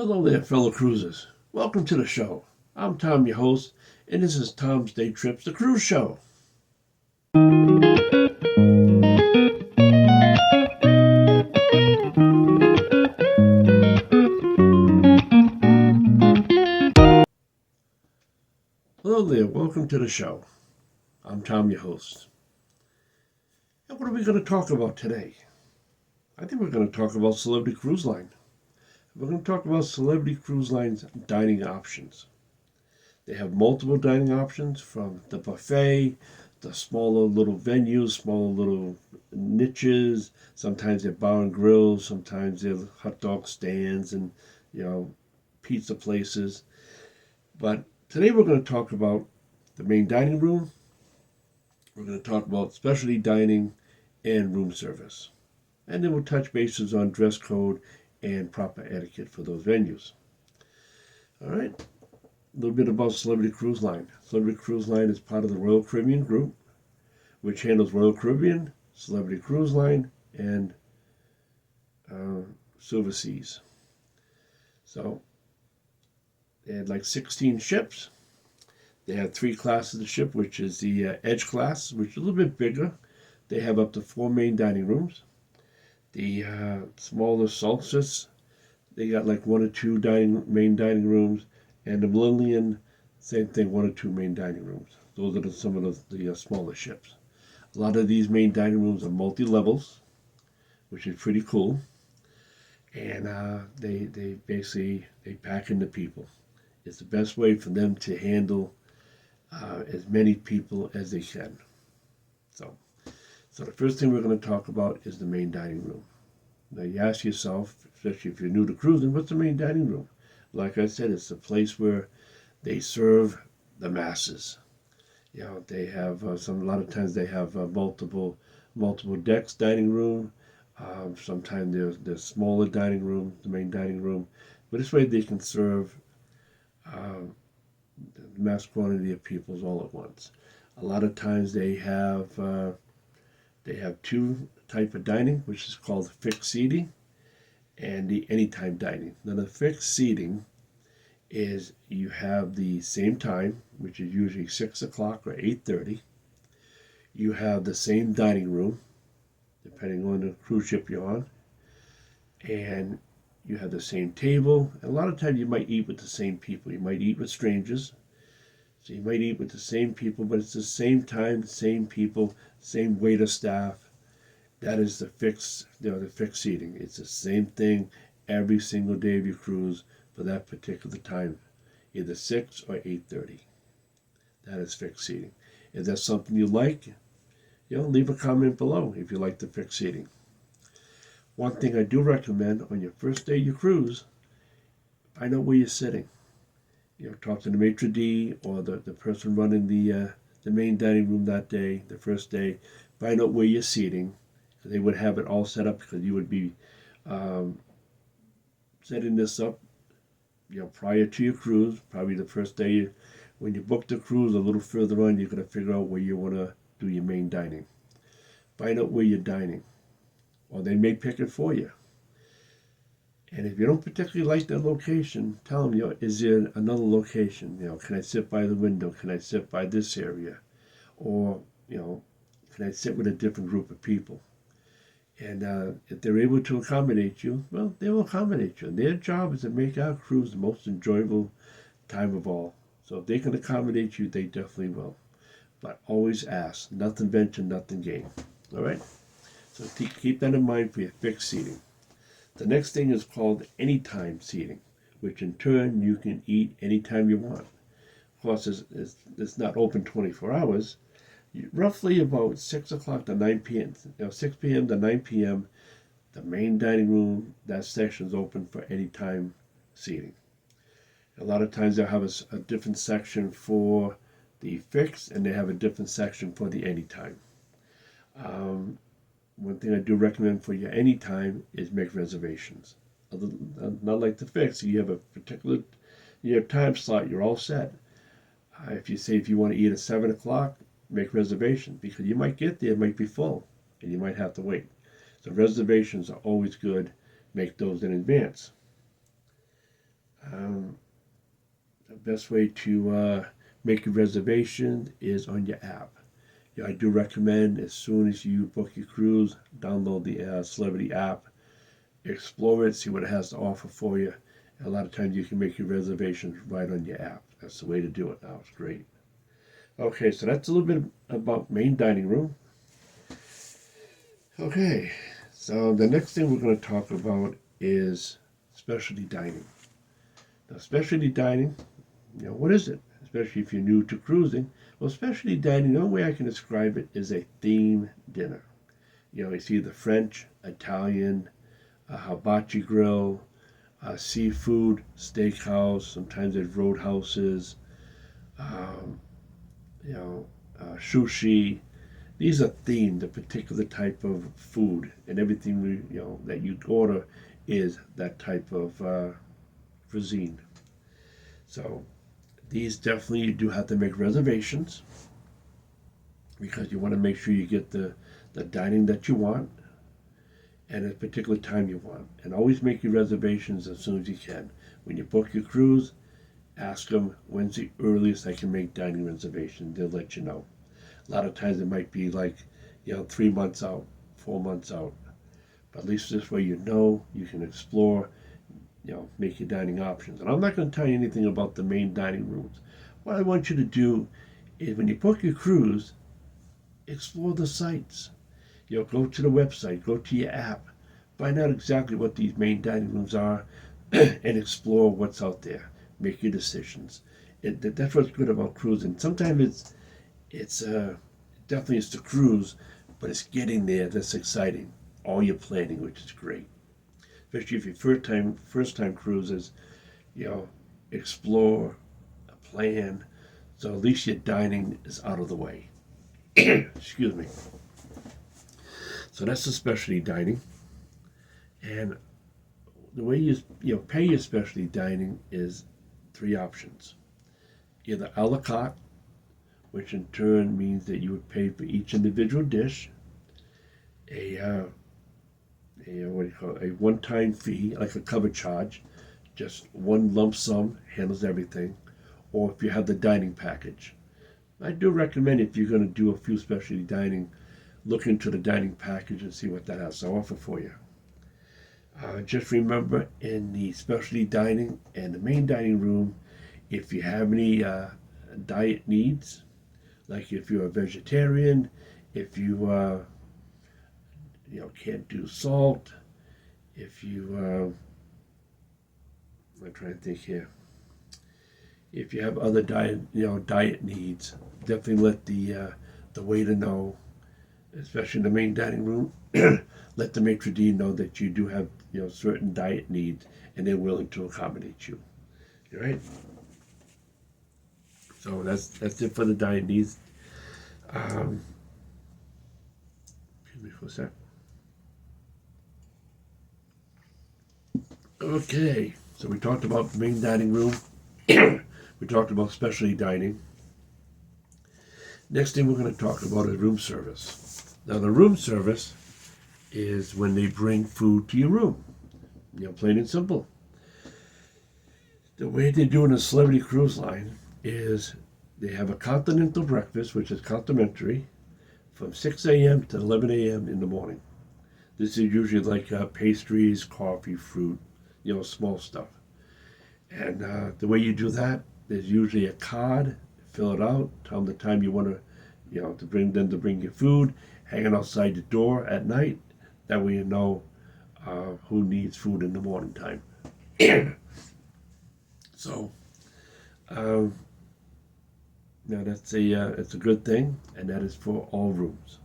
Hello there, fellow cruisers. Welcome to the show. I'm Tom, your host, and this is Tom's Day Trips, the cruise show. Hello there, welcome to the show. I'm Tom, your host. And what are we going to talk about today? I think we're going to talk about Celebrity Cruise Line. We're going to talk about Celebrity Cruise Line's dining options. They have multiple dining options, from the buffet, the smaller little venues, smaller little niches. Sometimes they're bar and grills, sometimes they're hot dog stands and, pizza places. But today we're going to talk about the main dining room. We're going to talk about specialty dining and room service. And then we'll touch bases on dress code and proper etiquette for those venues. All right. A little bit about Celebrity Cruise Line. Celebrity Cruise Line is part of the Royal Caribbean Group, which handles Royal Caribbean, Celebrity Cruise Line, and Silver Seas. So they had like 16 ships. They have 3 classes of ship, which is the Edge class, which is a little bit bigger. They have up to 4 main dining rooms. The smaller Solstice, they got like 1 or 2 main dining rooms. And the Millennium, same thing, 1 or 2 main dining rooms. Those are some of the smaller ships. A lot of these main dining rooms are multi-levels, which is pretty cool. And they basically pack in the people. It's the best way for them to handle as many people as they can. So the first thing we're going to talk about is the main dining room. Now you ask yourself, especially if you're new to cruising, what's the main dining room? Like I said, it's a place where they serve the masses. They have a lot of times they have multiple decks dining room. Sometimes there's smaller dining room, the main dining room. But this way they can serve the mass quantity of people all at once. A lot of times they have 2 type of dining, which is called fixed seating and the anytime dining. Now the fixed seating is you have the same time, which is usually 6 o'clock or 8:30. You have the same dining room, depending on the cruise ship you're on, and you have the same table. And a lot of times you might eat with the same people. You might eat with strangers. So you might eat with the same people, but it's the same time, same people, same waiter staff. That is the fixed seating. It's the same thing every single day of your cruise for that particular time, either 6 or 8:30. That is fixed seating. If that's something you like, leave a comment below if you like the fixed seating. One thing I do recommend on your first day of your cruise, find out where you're sitting. Talk to the maitre d' or the person running the main dining room that day, the first day. Find out where you're seating. They would have it all set up because you would be setting this up, prior to your cruise. Probably the first day when you book the cruise, a little further on, you're going to figure out where you want to do your main dining. Find out where you're dining, or they may pick it for you. And if you don't particularly like that location, tell them, is there another location? Can I sit by the window? Can I sit by this area? Or, can I sit with a different group of people? And if they're able to accommodate you, well, they will accommodate you. And their job is to make our cruise the most enjoyable time of all. So if they can accommodate you, they definitely will. But always ask. Nothing venture, nothing gain. All right? So keep that in mind for your fixed seating. The next thing is called anytime seating, which in turn you can eat anytime you want. Of course, it's not open 24 hours. Roughly about 6 o'clock to 9 p.m., 6 p.m. to 9 p.m., the main dining room, that section is open for anytime seating. A lot of times they'll have a different section for the fixed, and they have a different section for the anytime. One thing I do recommend for your anytime is make reservations. Not like the fixed, you have a particular time slot, you're all set. If you want to eat at 7 o'clock, make reservations, because you might get there, it might be full, and you might have to wait. So reservations are always good. Make those in advance. Um, the best way to make a reservation is on your app. Yeah, I do recommend as soon as you book your cruise, download the Celebrity app, explore it, see what it has to offer for you. And a lot of times you can make your reservations right on your app. That's the way to do it now. It's great. Okay, so that's a little bit about main dining room. Okay, so the next thing we're going to talk about is specialty dining. Now, specialty dining, what is it? Especially if you're new to cruising. Well, specialty dining, the only way I can describe it is a theme dinner. It's either French, Italian, a hibachi grill, seafood, steakhouse. Sometimes there's roadhouses, um, sushi. These are themed, a particular type of food, and everything that you order is that type of cuisine. So these definitely you do have to make reservations because you want to make sure you get the dining that you want and at a particular time you want. And always make your reservations as soon as you can. When you book your cruise, ask them when's the earliest I can make dining reservations. They'll let you know. A lot of times it might be like, 3 months out, 4 months out. But at least this way you can explore, make your dining options. And I'm not going to tell you anything about the main dining rooms. What I want you to do is when you book your cruise, explore the sites. Go to the website, go to your app, find out exactly what these main dining rooms are, and explore what's out there. Make your decisions. That's what's good about cruising. Sometimes it's definitely it's the cruise, but it's getting there that's exciting. All your planning, which is great, especially if your first time cruises. Explore, plan, so at least your dining is out of the way. Excuse me. So that's the specialty dining, and the way you pay your specialty dining is 3 options: either a la carte, which in turn means that you would pay for each individual dish, a what do you call it, a one-time fee, like a cover charge, just one lump sum handles everything, or if you have the dining package. I do recommend if you're going to do a few specialty dining, look into the dining package and see what that has to offer for you. Just remember, in the specialty dining and the main dining room, if you have any diet needs, like if you're a vegetarian, if you can't do salt, if you I'm trying to think here. If you have other diet needs, definitely let the waiter know, especially in the main dining room. Let the maitre d' know that you do have certain diet needs, and they're willing to accommodate you. All right. So that's it for the diet needs. Excuse me for a sec. Okay, so we talked about the main dining room. We talked about specialty dining. Next thing we're going to talk about is room service. Now, the room service is when they bring food to your room. Plain and simple. The way they do in a Celebrity Cruise Line is they have a continental breakfast, which is complimentary, from 6 a.m. to 11 a.m. in the morning. This is usually like pastries, coffee, fruit, small stuff. And the way you do that, there's usually a card. Fill it out. Tell them the time you want to bring them to bring your food. Hang it outside the door at night. That way you know who needs food in the morning time. So, now it's a good thing, and that is for all rooms.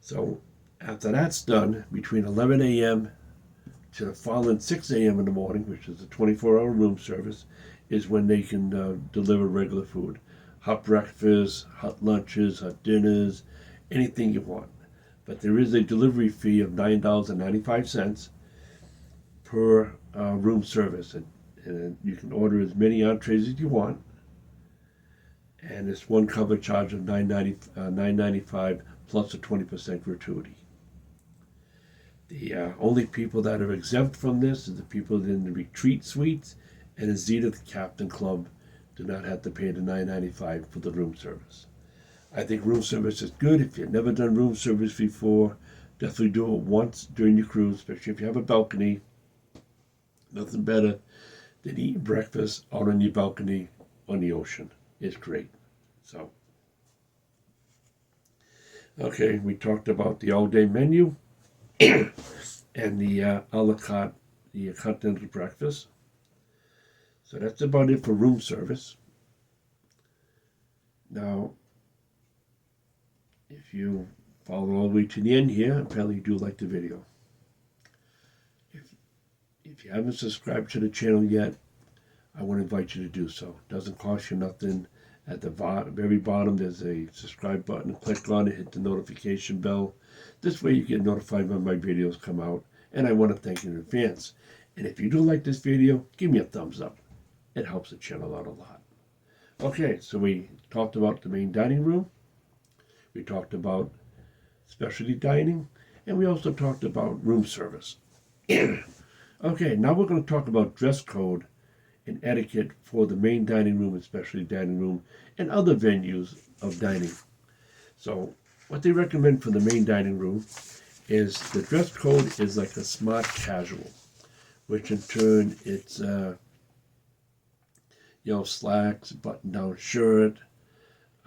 So after that's done, between 11 a.m. to the following 6 a.m. in the morning, which is a 24-hour room service, is when they can deliver regular food. Hot breakfast, hot lunches, hot dinners, anything you want. But there is a delivery fee of $9.95 per room service. And you can order as many entrees as you want. And it's one cover charge of $9.95 plus a 20% gratuity. The only people that are exempt from this is the people in the retreat suites and the Zenith Captain Club do not have to pay the $9.95 for the room service. I think room service is good. If you've never done room service before, definitely do it once during your cruise, especially if you have a balcony. Nothing better than eating breakfast out on your balcony on the ocean. It's great. So, okay, we talked about the all-day menu and the a la carte, the continental breakfast. So that's about it for room service. Now, if you follow all the way to the end here, apparently you do like the video. If you haven't subscribed to the channel yet, I want to invite you to do so. It doesn't cost you nothing. At the very bottom, there's a subscribe button. Click on it, hit the notification bell. This way you get notified when my videos come out. And I want to thank you in advance. And if you do like this video, give me a thumbs up. It helps the channel out a lot. Okay, so we talked about the main dining room. We talked about specialty dining. And we also talked about room service. Okay, now we're going to talk about dress code and etiquette for the main dining room, especially dining room, and other venues of dining. So what they recommend for the main dining room is the dress code is like a smart casual, which in turn it's slacks, button-down shirt.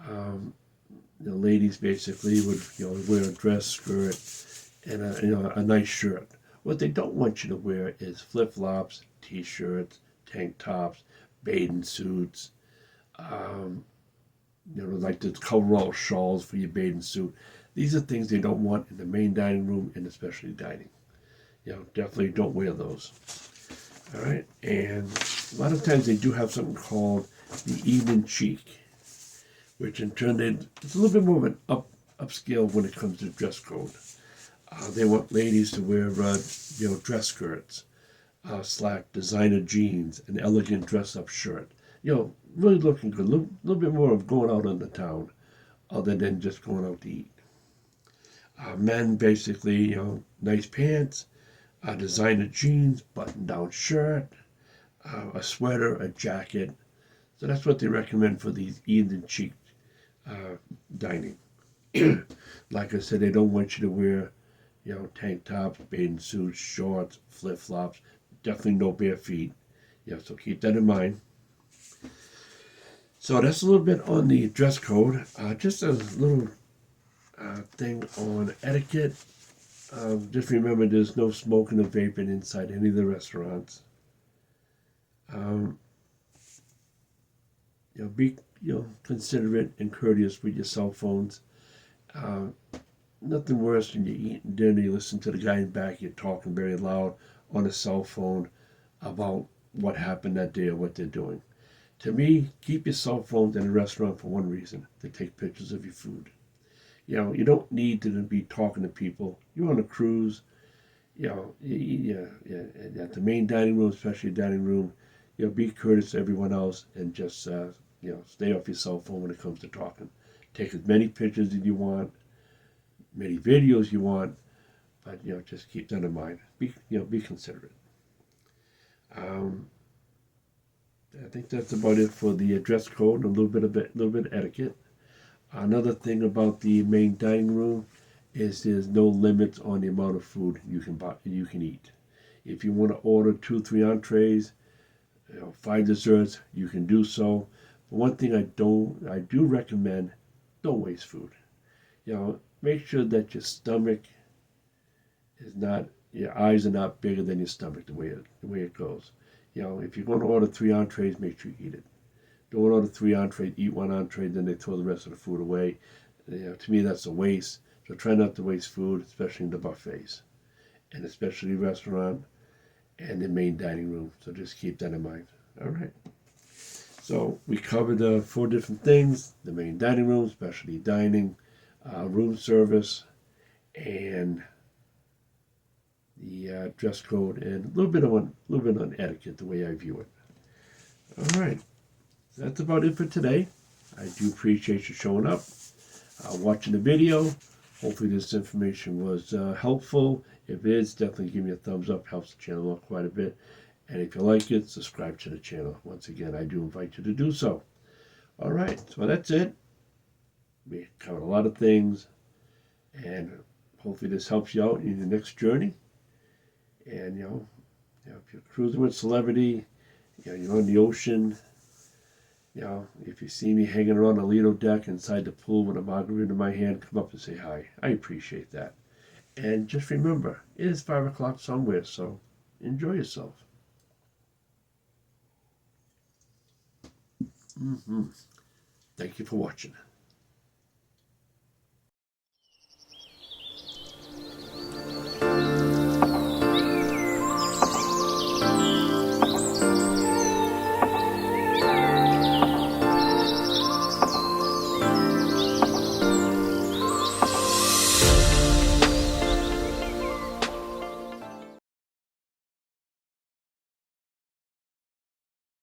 The ladies basically would wear a dress skirt and a nice shirt. What they don't want you to wear is flip-flops, t-shirts, tank tops, bathing suits, like the coverall shawls for your bathing suit. These are things they don't want in the main dining room and especially dining. Definitely don't wear those. All right, and a lot of times they do have something called the evening chic, which in turn it's a little bit more of an upscale when it comes to dress code. They want ladies to wear dress skirts, slack designer jeans, an elegant dress-up shirt. Really looking good. A little bit more of going out in the town, other than just going out to eat. Men basically, nice pants, designer jeans, button-down shirt, a sweater, a jacket. So that's what they recommend for these evening chic dining. Like I said, they don't want you to wear, tank tops, bathing suits, shorts, flip-flops. Definitely no bare feet. So keep that in mind. So that's a little bit on the dress code. Just a little thing on etiquette. Just remember there's no smoking or vaping inside any of the restaurants. Be considerate and courteous with your cell phones. Nothing worse than you're eating dinner, you listen to the guy in the back, you're talking very loud on a cell phone about what happened that day or what they're doing. To me, keep your cell phones in a restaurant for one reason, to take pictures of your food. You don't need to be talking to people. You're on a cruise, at the main dining room, especially dining room, be courteous to everyone else and just, stay off your cell phone when it comes to talking. Take as many pictures as you want, many videos you want, but, just keep that in mind. Be considerate. I think that's about it for the dress code, a little bit of etiquette. Another thing about the main dining room is there's no limits on the amount of food you can eat. If you want to order 2-3 entrees, 5 desserts, you can do so. But one thing I do recommend, don't waste food. Make sure that your stomach is not, your eyes are not bigger than your stomach, the way it goes. If you're going to order 3 entrees, make sure you eat it. Don't order 3 entrees, eat 1 entree, then they throw the rest of the food away. To me, that's a waste. So try not to waste food, especially in the buffets, and especially restaurant and the main dining room. So just keep that in mind. All right. So we covered 4 different things: the main dining room, specialty dining, room service, and the dress code, and a little bit on etiquette, the way I view it. All right. That's about it for today. I do appreciate you showing up, watching the video. Hopefully this information was helpful. If it is, definitely give me a thumbs up. Helps the channel out quite a bit. And if you like it, subscribe to the channel. Once again, I do invite you to do so. All right, so that's it. We covered a lot of things, and hopefully this helps you out in your next journey. And if you're cruising with celebrity, you're on the ocean. If you see me hanging around the Lido deck inside the pool with a margarita in my hand, come up and say hi. I appreciate that. And just remember, it is 5 o'clock somewhere, so enjoy yourself. Thank you for watching.